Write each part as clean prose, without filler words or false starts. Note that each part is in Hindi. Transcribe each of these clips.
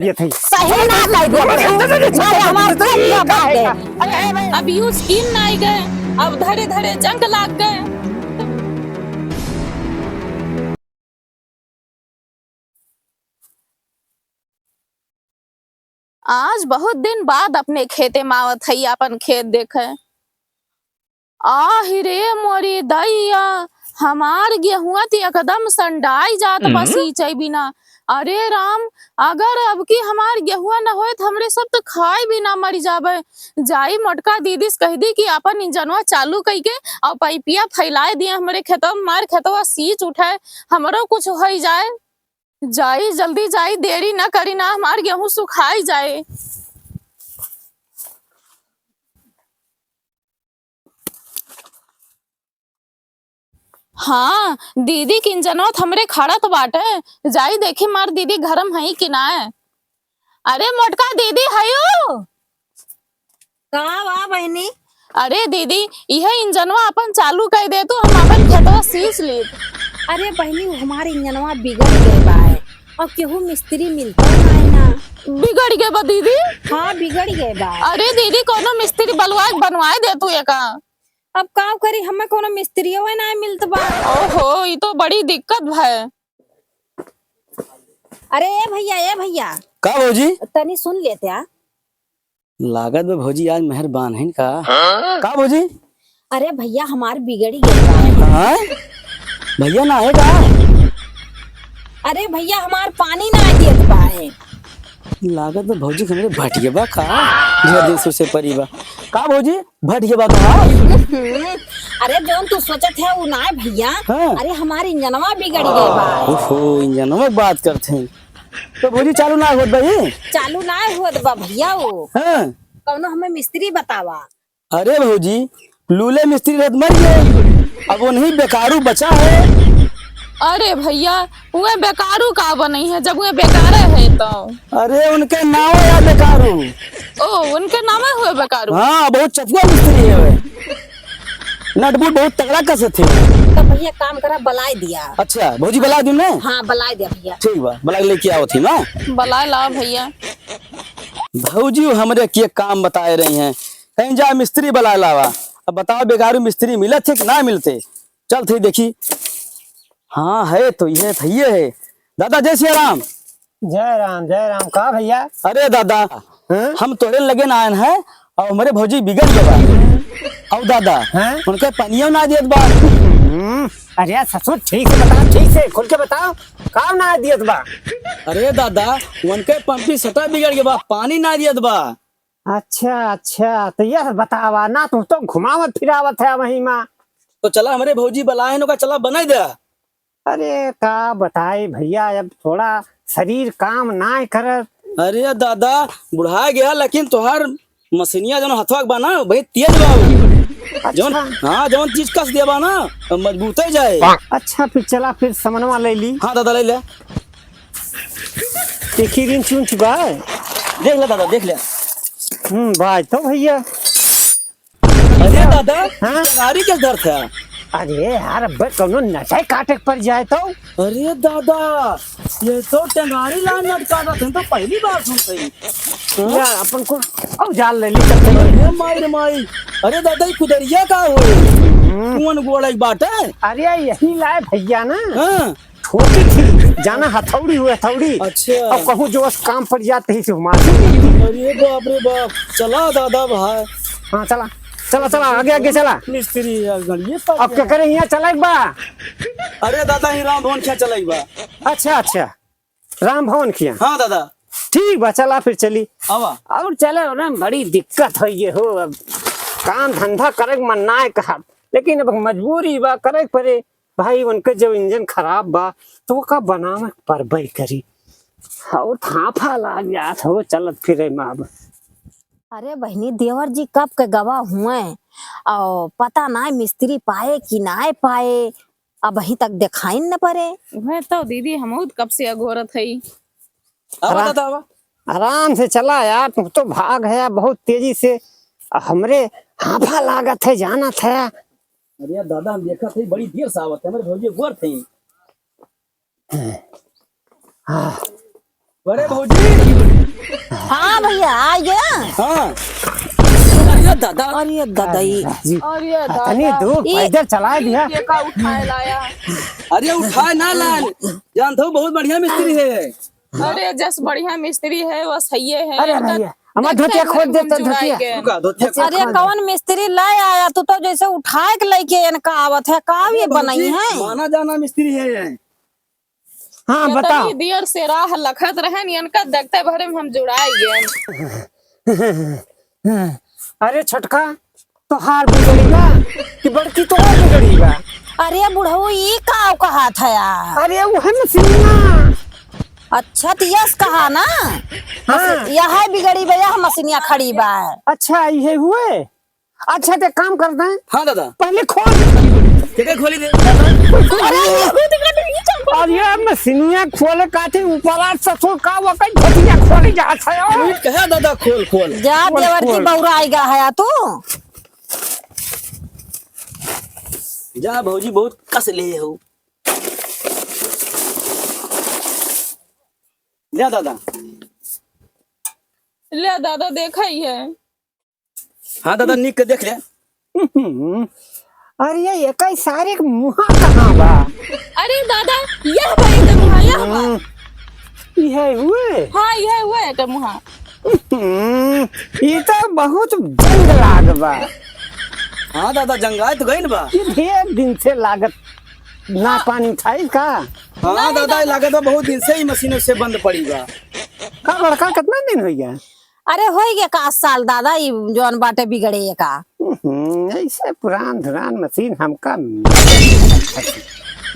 ये थी सही ना कह दे भाई हमार तो क्या बात है। अब यूज किन नहीं गए, अब धरे धरे जंग लाग गए। आज बहुत दिन बाद अपने खेते मावत है, अपन खेत देखे। आहि रे मोरी दैया, हमार गेहुआ तो एकदम संडाई जात बा सींचे बिना। अरे राम, अगर अब की हमार गेहुआ न होए तो हमरे सब तो खाए भी ना मर जाबे। जाई मोटका दीदी से कह दी कि अपन इंजनवा चालू कई के और पाइपिया फैलाए दिए हमरे खेतवा में, मार खेतवा सींच उठाए, हमरो कुछ हो जाए। जाई जल्दी जाई, देरी न करी ना, हमार गेहूं सुखाई जाए। हाँ, दीदी किंजनवा हमरे खड़त बाटे, जाई देखी मार दीदी घरम हई कि ना। अरे मोटका दीदी हयो। का बा बहनी? अरे दीदी, यह इंजनवा अपन चालू कर दे तो हम अपन खेतवा सींच ली। अरे बहनी हमारे इंजनवा बिगड़ गए बा है और केहू मिस्त्री मिलता है ना। बिगड़ गए बा दीदी? हाँ बिगड़ गए बा। अरे दीदी, कोनो मिस्त्री बनवाए दे तू ये का। अब का करी, हमें कोनो मिस्त्री हो ना मिलत बा। ओहो, ये तो बड़ी दिक्कत है। अरे ए भैया का भौजी तनी सुन लेते आ। लागत में भौजी आज मेहरबान है का भौजी? अरे भैया हमार बिगड़ी गए बा। हाँ? भैया ना है का? अरे भैया हमार पानी ना देत बा है। लागत में भौजी हमरे भटिया बा का? ढेर दिन से परिबा का भौजी भटिया बा का? अरे जोन तू सोचत है वो ना है भैया। हाँ। अरे हमारी इंजनवा बिगड़ गए बा। ओहो, इंजनवा बात करते हैं तो भौजी चालू ना होत भाई? चालू ना होत बा भैया वो। हाँ? कौनो हमें मिस्त्री बतावा। अरे भौजी, लूले मिस्त्री रहत मर गए, अब वो नहीं बेकारू बचा है। अरे भैया, वो बेकारू का बनी है जब वो बेकार है तो? अरे उनके नाम है यार बेकारू। ओ, उनके नाम है हुए बेकारू? हाँ, बहुत चतुआ मिस्त्री है वे। नटबुट बहुत तगड़ा कस थे। तो भैया काम करा बलाई दिया। अच्छा भौजी बला दूं मैं? हाँ बलाई दिया भैया। ठीक बा, बला लेके आओ थी ना। बला ला भैया। भौजी हमरे के काम बताए रही हैं, कहीं जा मिस्त्री बला लावा। अब बताओ बेकारू मिस्त्री मिलत थे कि ना मिलते? चल थी देखी। हाँ है तो ये है। दादा जय श्री राम। जय राम का भैया? अरे दादा, हम तोरे लगे ना आए हैं और हमारे भौजी बिगड़ गए और दादा उनके पनिया ना दियत बा। अरे यार ससुर ठीक से बताओ, ठीक से खुल के बताओ, काम ना दियत बा? अरे दादा, उनके पंपी सटा बिगड़ गया बा, पानी ना दियत बा। अच्छा तो यार बतावा ना, तुम तो घुमावत फिरावत है वही माँ। तो चला हमारे भौजी बलाए का चला बना दे। अरे का बताए भैया, अब थोड़ा शरीर काम ना कर। अरे दादा, बुढ़ा गया लेकिन तोहार मशीनिया जो हथवा बा ना भाई तेज बा। जौन हाँ जौन चीज कस दिया बा ना मजबूत हो जाए। अच्छा फिर चला, फिर समनवा ले ली। हाँ दादा ले ले, देखी रिंच उंच बा। देख ले दादा देख ले। बाज तो भैया। अरे दादा, हाँ? गाड़ी किस दर्द है? अरे यार अब कौनो नशा काटे पड़ जाए तो। अरे दादा, ये तो टेंगारी लाइन लटका रहा था, तो पहली बार सुन सही। यार अपन को अब जाल ले ली सकते। अरे माई रे माई, अरे दादा ये कुदरिया का हो? कौन गोड़ा एक बात है? अरे यही लाए भैया ना। हाँ? छोटी थी जाना हथौड़ी हुआ हथौड़ी। अच्छा। अब कहूँ जो काम पड़ जाते ही हमारे। अरे बाप रे बाप, चला दादा भाई। हाँ चला चला चला आगे चला। मिस्त्री अब क्या करें, यहाँ चला एक बा। अरे दादा ही राम भवन क्या चलाई बा? अच्छा राम भवन किया। हाँ दादा ठीक बा, चला फिर चली। आवा। और चले ना, बड़ी दिक्कत है ये हो। अब काम धंधा करे मन ना है कहा, लेकिन अब मजबूरी बा करे पड़े भाई। उनके जब इंजन खराब बा तो वो का बनावे परबई करी और थाफा लाग जात हो चलत फिरे माँ। अरे बहनी, देवर जी कब के गवाह हुए और पता ना मिस्त्री पाए कि ना पाए, अब अभी तक दिखाई न पड़े। वह तो दीदी हम कब से अघोरत है। आवा दादा आवा। आराम से चला यार, तुम तो भाग है बहुत तेजी से। हमरे हाफा लागत है जाना था। अरे दादा हम देखा थे बड़ी देर से आवत है, हमारे भौजी गोर थे। अरे भौजी। हाँ भैया आ गया। हाँ अरे दादा। अरे दादाई अरे तनी दादा दूर पैदल चला दिया। ये का उठाए लाया। अरे उठाए ना लाल, जानते हो बहुत बढ़िया मिस्त्री है। अरे जस बढ़िया मिस्त्री है वो सही है। अरे भैया हमारा धोतिया खोल दे तो धोतिया। रुका, धोतिया अरे कौन मिस्त्री लाए आया तू तो जैसे उठाए के लेके इनका आवत है का ये बनाई है। माना जाना मिस्त्री है ये। हाँ बताओ। इतनी देर से राह लखत रहे इनका देखते भरे में हम जुड़ाई गए। अरे छोटका तो हार बिगड़ेगा कि बड़की तो और बिगड़ेगा। अरे बुढ़ऊ ये का कहा था यार। अरे वो है मसीनिया। अच्छा तो यस कहा ना। हाँ। यह बिगड़ी बा यह मसीनिया खड़ी बा। अच्छा ये हुए। अच्छा तो काम करते हैं हाँ दादा। पहले खोल। क्या खोली दे। और ये मसीनिया खोले काटे ऊपर ससुर का वक्त धोतिया खोले जाता है। कहा दादा खोल खोल। जा खोल, देवर की खोल। बौरा आएगा है तू। जा भौजी बहुत कस ले हो। ले दादा। ले दादा देखा ही है। हाँ दादा निक के देख ले। अरे ये एक ही सारे मुहा कहाँ बा। अरे दादा यह भाई का मुहा यह बा। ये हुए। हाँ यह हुआ है का मुहा। ये तो बहुत जंग लाग बा। हाँ दादा जंगाई तो गई ना बा। ये ढेर दिन से लागत ना पानी उठाई का। हाँ दादा लागत बा बहुत दिन से ही मशीनों से बंद पड़ी बा। का बड़का कितना दिन हो गया। अरे हो गया का साल दादा ये जौन बाटे बिगड़े का। ऐसे पुरान धुरान मशीन हमका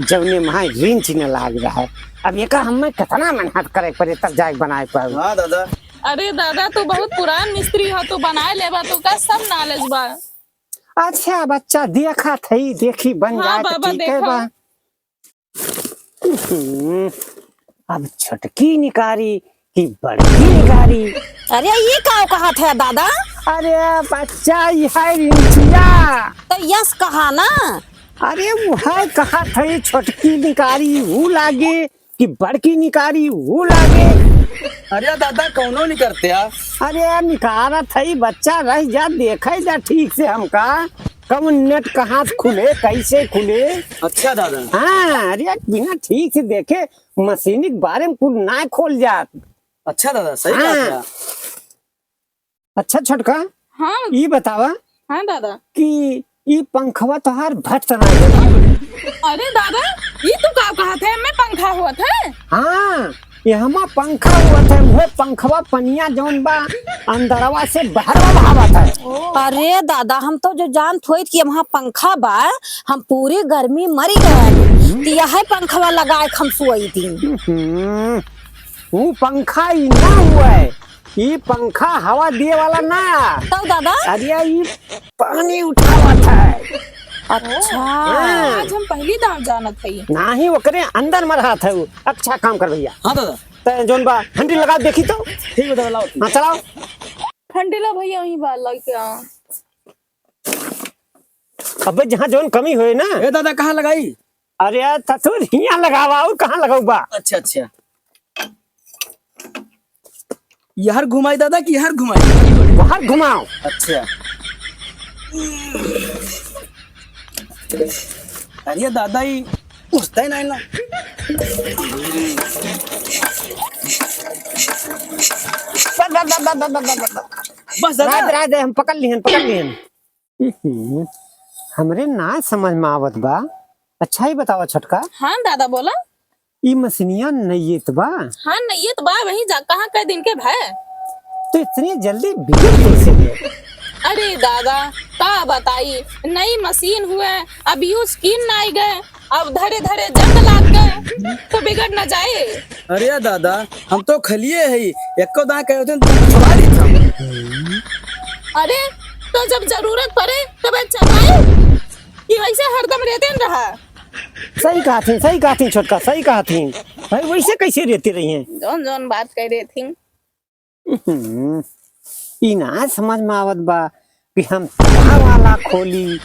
जवने वहाँ रिंच न लाग रहा है। अब ये का हमें कितना मेहनत करे पड़े तब जाके बनाए पाए। हाँ दादा। अरे दादा तू बहुत पुरान मिस्त्री हो तो बनाए लेबा तो का सब नॉलेज बा। अच्छा बच्चा देखा थी देखी बन हाँ जाए तो बाबा, ठीक है देखो। बा। अब छोटकी निकारी कि बड़की निकारी। अरे ये का कहा था दादा। अरे बच्चा यह रिंचिया। तो यस कहा ना। अरे वो है कहा थी छोटकी निकारी वो लागे कि बड़की निकारी वो लागे। अरे दादा कौनो नहीं करते यार। अरे निकारा थी बच्चा रह जा देखे जा ठीक से हमका कौन नेट कहाँ खुले कैसे खुले। अच्छा दादा। हाँ अरे बिना ठीक से देखे मशीनिक बारे में कुछ ना खोल जात। अच्छा दादा सही हाँ। बात है। अच्छा छोटका हाँ ये बतावा हाँ दादा। कि ये पंखवा तोहार भट तना। अरे दादा ये तू का कहा थे मैं पंखा हुआ था। हाँ ये हमा पंखा हुआ था वो पंखवा पनिया जौन बा अंदरवा से बाहरवा भावत है। अरे दादा हम तो जो जान थोई कि वहाँ पंखा बा हम पूरी गर्मी मरी गए। यह पंखवा लगाए हम सोई थी। वो पंखा ही ना हुआ है। ये पंखा हवा दिए वाला ना। तो दादा अरे ये पानी उठावा था। अच्छा आज हम पहली दाम जानत थी। ना ही वो करे अंदर में रहा था वो। अच्छा काम कर भैया। हाँ दादा। तो जोन बा हंडी लगा देखी तो ठीक है दादा लाओ। हाँ चलाओ। ठंडीला भैया वही बात लग क्या। अबे जहाँ जोन कमी हुए ना। ए दादा कहाँ लगाई। अरे यार तू यहाँ लगावा और कहाँ लगाऊ बा। अच्छा अच्छा यार घुमाई दादा कि यार घुमाई। बाहर घुमाओ। अच्छा अरे दादा ही उठता ही नहीं ना। बस दादा। रात रात हम पकड़ लिहन। हमरे ना समझ में आवत बा। अच्छा ही बतावा छोटका हाँ दादा बोला। ई मशीनिया नैयत बा हाँ नहीं ये तो बा वही जा कहाँ कई दिन के भय। तो इतनी जल्दी बिगड़ कैसे गए। अरे दादा का बताई नई मशीन हुए अब यूज की नहीं गए अब धरे धरे जंग लाग गए तो बिगड़ न जाए। अरे दादा हम तो खलिए है एको दाएं कहे होते तो छुड़ा दी था। अरे तो जब जरूरत पड़े तब चलाए कि वैसे हरदम रहते न रहा। सही कहा थी छोटका सही कहा थी। भाई वैसे कैसे रहते रही हैं। जोन जोन बात कह रही थी। ई ना समझ में आवत बा कि हम तवा वाला खोली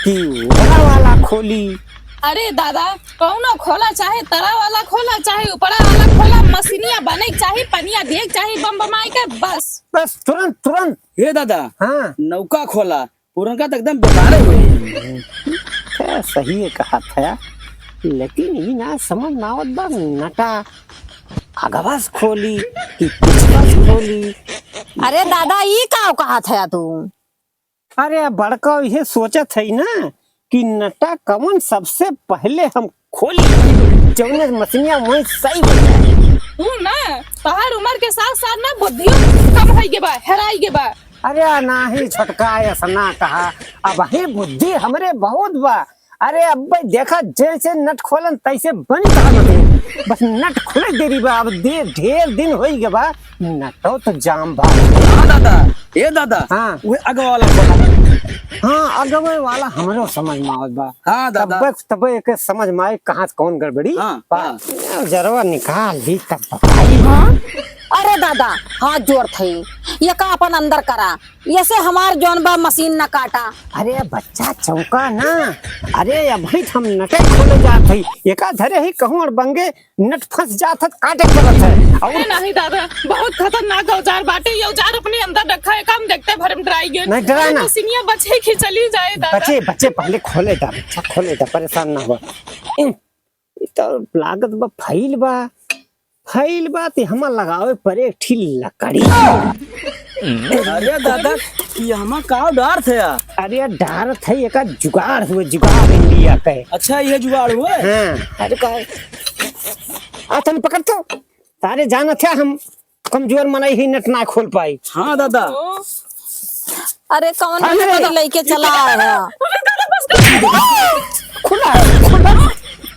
कि ओरा वाला खोली अरे दादा कौनो खोला चाहे तरा वाला खोला चाहे ऊपरा वाला खोला मशीनिया बने चाहे पनिया देख चाहे बम बमाई के बस बस तुरंत तुरंत। हे दादा हाँ नौका खोला पुरनका तो एकदम बेकार हुए। सही है कहा था, लेकिन ये ना समझ ना आवत बा नटा अगवास खोली कि पिछवास खोली। अरे दादा ये का कहा था तू? अरे अब बड़का ये सोचत है ना कि नटा कौन सबसे पहले हम खोली जौने मशीनिया वही सही हो जाए। तू ना तोहार उम्र के साथ साथ ना बुद्धियो कम होई के बा हेराई के बा। अरे ना ही छोटका ऐसा ना कहा, अब ही बुद्धि हमरे बहुत बा। अरे अब भाई देखा जैसे नट खोलन तैसे बनी कहा बस नट खुले देरी बा। अब ढेर दिन हो गए बा नटो तो जाम बा। हाँ दादा ये दादा हाँ वो अगवा वाला खोला। हाँ अगवे वाला हमरो समझ में आवत बा। हाँ दादा तब एक समझ में आए कहाँ से कौन गड़बड़ी। हाँ, हाँ। जरवा निकाल ली तब बताई। हाँ? अरे दादा हाथ जोड़ थई ये का अपन अंदर करा, ऐसे हमार जौन बा मशीन न काटा। अरे बच्चा चौका ना, अरे अभी हम नटे खोले जात हई एका धरे ही कहूं और बंगे नट फंस जात है काटे पड़त है। अरे नहीं दादा बहुत खतरनाक औजार बाटे, ये औजार अपने अंदर रखा है काम देखते भरम डराई गए। नहीं डराना। मशीनिया बचे की चली जाए दादा। बच्चे बच्चे पहले खोले दा, बच्चा खोले दा, परेशान ना हो। तो लागत बा फैल बा ते हम लगावे परे ठी लकड़ी। अरे दादा ये हमा का डर थे यार। अरे डार थे एका जुगाड़ हुए, जुगाड़ इंडिया के। अच्छा ये जुगाड़ हुए। हाँ अरे का तन पकड़ तो तारे जाना था हम कमजोर मनाई ही नट ना खोल पाई। हाँ दादा अरे कौन अरे, लेके चला है? खुला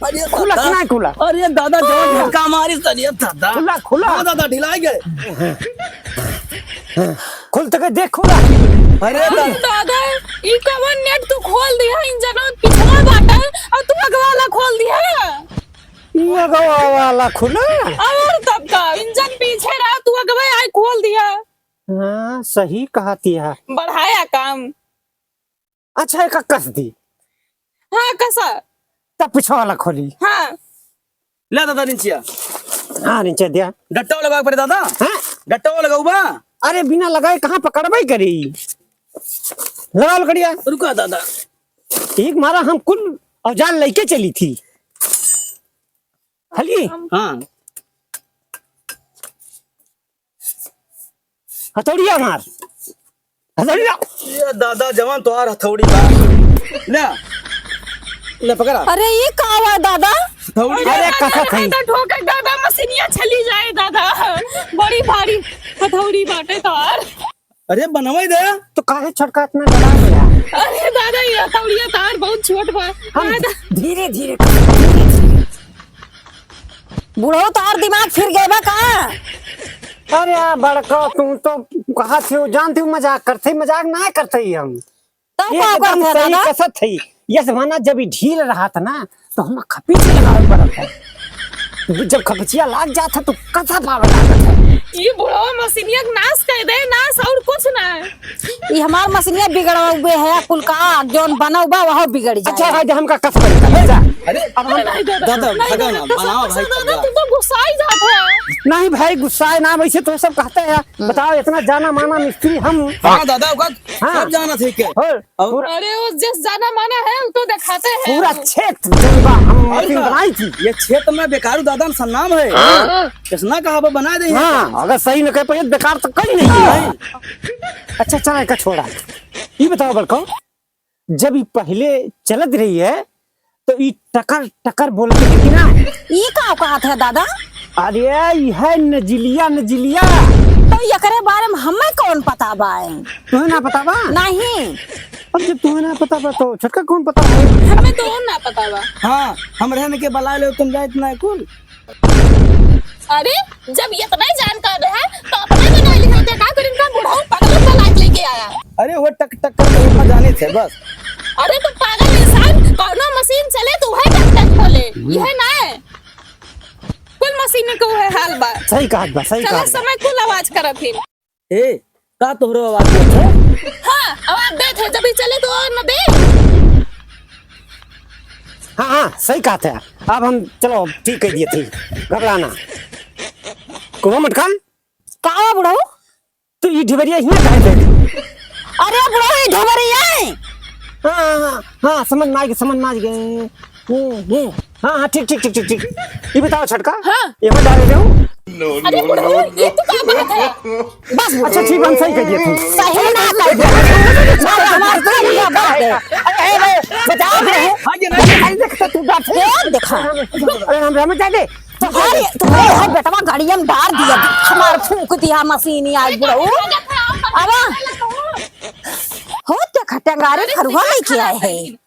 अरे खुला दादा, ना खुला अरे दादा जो झटका मारी तरियत दादा खुला खुला। हाँ दादा ढिला गए। खुल तक देख खुला। अरे दादा दादा ई कवन नेट तू खोल दिया इंजन पिछला बाटा और तू अगवाला खोल दिया। ये गवा वाला खुला। और तब का इंजन पीछे रहा तू अगवा आई खोल दिया। हाँ सही कहा तिया। बढ़ाया काम। अच्छा एक कस दी हाँ कसा। तब पिछवा वाला खोली। हाँ ले दादा नीचे हाँ नीचे दिया। डट्टा लगा पड़े दादा। हाँ डट्टा लगाऊ बा। अरे बिना लगाए कहाँ पकड़वाई करी, लगा लकड़िया। रुका दादा एक मारा हम कुल औजार लेके चली थी हली। हाँ हथौड़िया मार हथौड़िया। ये दादा जवान तो हथौड़ी बा। ले ले पकड़ा। अरे ये का हुआ दादा? हथौड़ी अरे कसा थई ठोकर दादा मशीनिया चली जाए दादा बड़ी भारी हथौड़ी बाटे तार। अरे बनवाई दे। तो काहे छटका इतना डरा गया। अरे दादा ये हथौड़िया तार बहुत छोट बा। हम धीरे धीरे बूढ़ो तार दिमाग फिर गए बा का? अरे बड़का तू तो कहा थे जानती हूँ मजाक करते, मजाक ना करते ही हम। तब ये का एकदम करते सही दादा? कसत थी। ये जमाना जब ही ढील रहा था ना तो हम खपी से लगावे पड़त है। जब खपचिया लाग जाता तो कसा पावे लागत है। ये बुढ़वा मशीनिया नाश कर दे, नाश और कुछ ना। ये हमार मशीनिया बिगड़ा हुए है कुल का जौन बना हुआ वह बिगड़ जाए। अच्छा है हमका कस पड़ेगा ले जा। अरे अब हम नहीं दादा भगा ना बनाओ भाई दादा तू तो गुस्सा ही जाता है। नहीं भाई गुस्सा है ना, वैसे तो सब कहते हैं। बताओ इतना जाना माना मिस्त्री हम। हाँ दादा का हाँ। सब जाना थे के और और अरे वो जिस जाना माना है वो तो दिखाते हैं। पूरा क्षेत्र जनबा हम मशीन बनाई थी। ये क्षेत्र में बेकारू दादा का नाम है। किसना कहा वो बना दे। हाँ अगर सही न कह पाए बेकार तो कहीं नहीं है। अच्छा चला का छोड़ा। ये बताओ बड़को जब ये पहले चलत रही है तो ये टकर टकर बोल के देखी ना। ये का कहा था दादा? अरे यह नजिलिया नजिलिया। तो एकरे बारे में हमें कौन पता बा? तुम्हें ना पता बा? नहीं। अब जब तुम्हें ना पता बा तो छटका कौन पता है? हमें तो ना पता बा। हाँ हम रहने के बला ले तुम जाए इतना कुल। अरे जब इतना ही जानकार है तो अपने में नहीं लिखाते का करें का बुढ़ाऊ पागल का लाइट लेके आया। अरे वो टक टक कर जाने थे बस। अरे तो पागल इंसान कौनो मशीन चले तो वह टक टक खोले यह ना है। कुल मशीन को है हाल बा। सही कहा बा, सही चला कहा। समय कुल आवाज करत ही। ए का तोहरो आवाज थे? हाँ आवाज दे थे जब ही चले तो और न दे। हाँ हाँ सही कहा था। अब हम चलो ठीक कह दिए थे, घबराना कुआ मटकाल। का बुढ़ऊ? तो ये ढिबरिया यहाँ कहे थे? अरे बुढ़ऊ ये ढोबरिया है। हाँ हाँ हाँ समझ में आ गए, समझ में आ गए। हाँ हाँ ठीक ठीक ठीक ठीक ठीक। ये बताओ छटका, हाँ। ये मैं डाले जाऊँ? अरे बुढ़ऊ ये तो क्या बात है? बस अच्छा ठीक, हम सही कह दिए थे। सही ना कर दे। सारे हमारे दुनिया बात है। बचाओ नहीं देखता तू बात है। ये देखा अरे हम राम जाते तुम्हारे हर बेटवा गाड़िया में डाल दिया, हमार फूक दिया मशीन आई बुढ़ऊ। अब हो देखा टंगारे फरुआ लेके आए हैं।